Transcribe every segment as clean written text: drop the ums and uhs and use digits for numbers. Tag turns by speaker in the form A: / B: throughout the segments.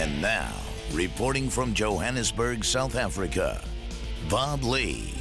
A: And now, reporting from Johannesburg, South Africa, Bob Lee.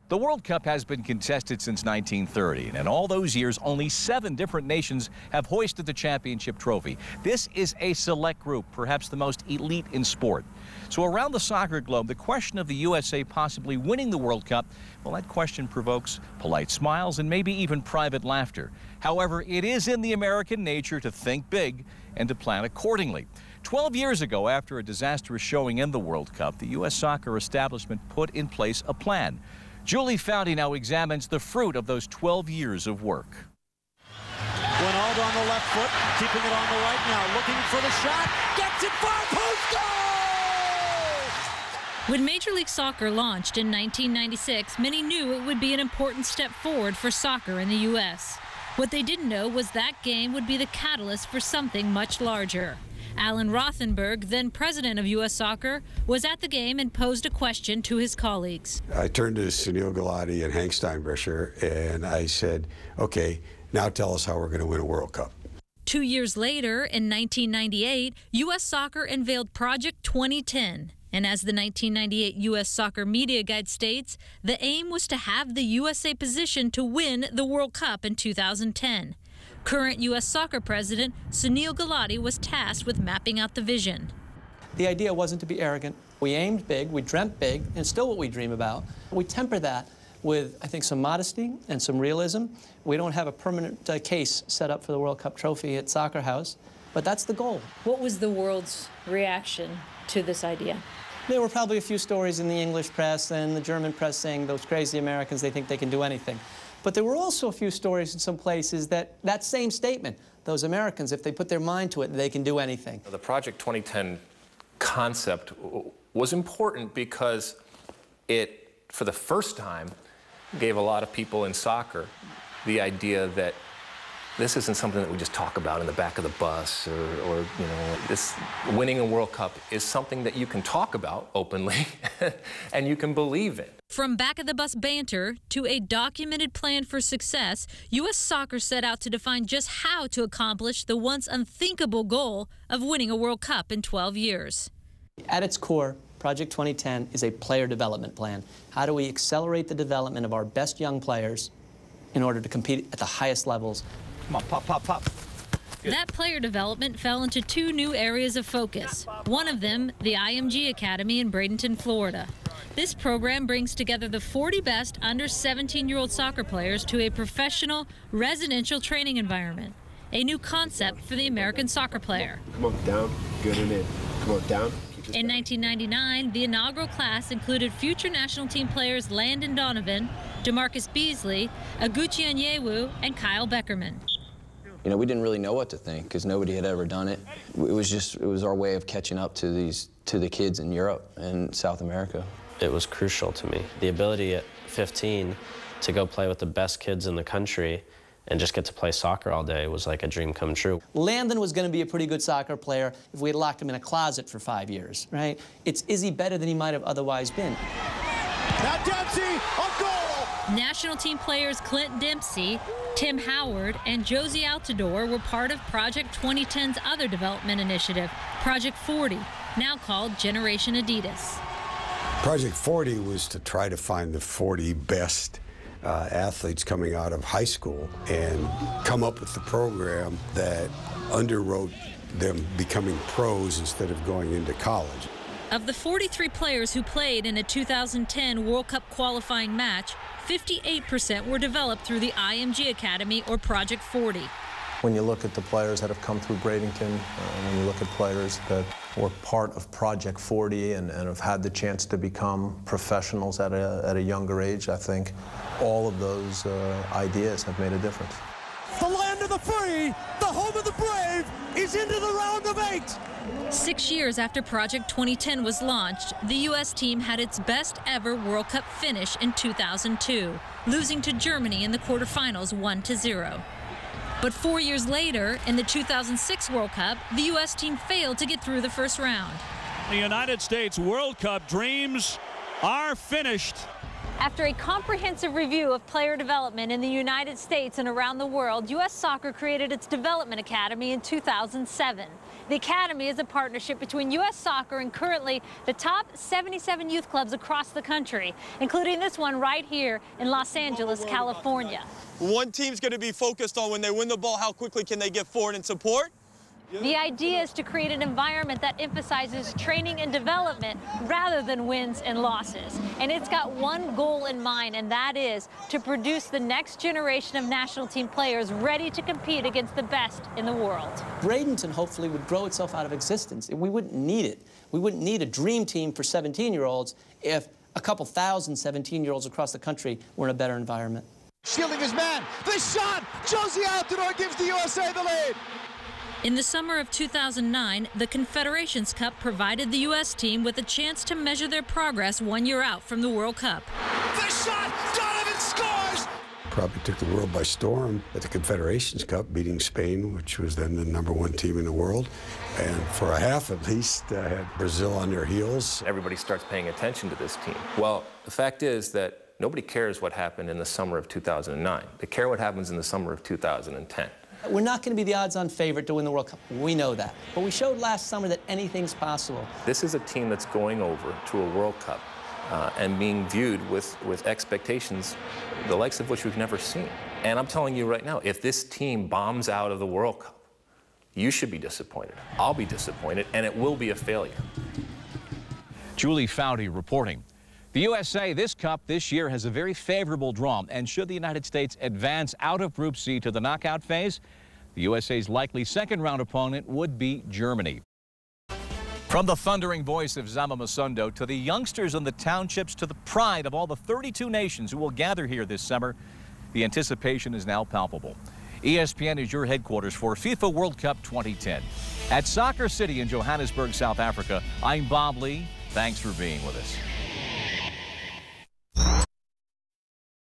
B: The World Cup has been contested since 1930, and in all those years, only 7 different nations have hoisted the championship trophy. This is a select group, perhaps the most elite in sport. So around the soccer globe, the question of the USA possibly winning the World Cup, well, that question provokes polite smiles and maybe even private laughter. However, it is in the American nature to think big and to plan accordingly. 12 years ago, after a disastrous showing in the World Cup, the U.S. soccer establishment put in place a plan. Julie Foudy now examines the fruit of those 12 years of work.
C: Ronaldo on the left foot, keeping it on the right now, looking for the shot, gets it far post, goal!
D: When Major League Soccer launched in 1996, many knew it would be an important step forward for soccer in the U.S. What they didn't know was that game would be the catalyst for something much larger. Alan Rothenberg, then president of U.S. Soccer, was at the game and posed a question to his colleagues.
E: I turned to Sunil Gulati and Hank Steinbrecher, and I said, okay, now tell us how we're going to win a World Cup.
D: 2 years later, in 1998, U.S. Soccer unveiled Project 2010. And as the 1998 U.S. Soccer Media Guide states, the aim was to have the USA positioned to win the World Cup in 2010. Current U.S. Soccer President Sunil Gulati was tasked with mapping out the vision.
F: The idea wasn't to be arrogant. We aimed big, we dreamt big, and it's still what we dream about. We temper that with, I think, some modesty and some realism. We don't have a permanent case set up for the World Cup trophy at Soccer House, but that's the goal.
G: What was the world's reaction to this idea?
F: There were probably a few stories in the English press and the German press saying those crazy Americans, they think they can do anything. But there were also a few stories in some places that same statement, those Americans, if they put their mind to it, they can do anything.
H: The Project 2010 concept was important because it, for the first time, gave a lot of people in soccer the idea that this isn't something that we just talk about in the back of the bus or you know, this winning a World Cup is something that you can talk about openly and you can believe in.
D: From back-of-the-bus banter to a documented plan for success, U.S. Soccer set out to define just how to accomplish the once unthinkable goal of winning a World Cup in 12 years.
F: At its core, Project 2010 is a player development plan. How do we accelerate the development of our best young players in order to compete at the highest levels?
B: Come on, pop, pop, pop. Good.
D: That player development fell into 2 new areas of focus. One of them, the IMG Academy in Bradenton, Florida. This program brings together the 40 best under 17-year-old soccer players to a professional, residential training environment. A new concept for the American soccer player.
E: Come on, down, good and in. Come on, down.
D: In 1999, the inaugural class included future national team players Landon Donovan, DeMarcus Beasley, Aguchi Onyewu, and Kyle Beckerman.
I: You know, we didn't really know what to think because nobody had ever done it. It was our way of catching up to the kids in Europe and South America.
J: It was crucial to me. The ability at 15 to go play with the best kids in the country and just get to play soccer all day was like a dream come true.
F: Landon was going to be a pretty good soccer player if we had locked him in a closet for 5 years, right? Is he better than he might have otherwise been?
C: Now Dempsey, a goal!
D: National team players Clint Dempsey, Tim Howard, and Josie Altidore were part of Project 2010's other development initiative, Project 40, now called Generation Adidas.
E: Project 40 was to try to find the 40 best athletes coming out of high school and come up with the program that underwrote them becoming pros instead of going into college.
D: Of the 43 players who played in a 2010 World Cup qualifying match, 58% were developed through the IMG Academy or Project 40.
K: When you look at the players that have come through Bradenton, when you look at players that were part of Project 40 and have had the chance to become professionals at a younger age, I think all of those ideas have made a difference.
C: The land of the free, the home of the brave, is into the round of 8.
D: 6 years after Project 2010 was launched, the U.S. team had its best ever World Cup finish in 2002, losing to Germany in the quarterfinals 1-0. But 4 years later, in the 2006 World Cup, the U.S. team failed to get through the first round.
C: The United States World Cup dreams are finished.
L: After a comprehensive review of player development in the United States and around the world, U.S. Soccer created its Development Academy in 2007. The Academy is a partnership between U.S. Soccer and currently the top 77 youth clubs across the country, including this one right here in Los Angeles, California.
M: One team's going to be focused on when they win the ball, how quickly can they get forward and support.
L: The idea is to create an environment that emphasizes training and development rather than wins and losses. And it's got one goal in mind, and that is to produce the next generation of national team players ready to compete against the best in the world.
F: Bradenton hopefully would grow itself out of existence, and we wouldn't need it. We wouldn't need a dream team for 17-year-olds if a couple thousand 17-year-olds across the country were in a better environment.
N: Shielding his man, the shot! Josie Altidore gives the USA the lead!
D: In the summer of 2009, the Confederations Cup provided the U.S. team with a chance to measure their progress 1 year out from the World Cup.
N: The shot! Donovan scores!
E: Probably took the world by storm at the Confederations Cup, beating Spain, which was then the #1 team in the world. And for a half at least, had Brazil on their heels.
H: Everybody starts paying attention to this team. Well, the fact is that nobody cares what happened in the summer of 2009. They care what happens in the summer of 2010.
F: We're not going to be the odds-on favorite to win the World Cup. We know that. But we showed last summer that anything's possible.
H: This is a team that's going over to a World Cup and being viewed with expectations, the likes of which we've never seen. And I'm telling you right now, if this team bombs out of the World Cup, you should be disappointed. I'll be disappointed, and it will be a failure.
B: Julie Foudy reporting. The USA this Cup this year has a very favorable draw, and should the United States advance out of Group C to the knockout phase, the USA's likely second-round opponent would be Germany. From the thundering voice of Zama Masundo to the youngsters in the townships to the pride of all the 32 nations who will gather here this summer, the anticipation is now palpable. ESPN is your headquarters for FIFA World Cup 2010. At Soccer City in Johannesburg, South Africa, I'm Bob Lee. Thanks for being with us.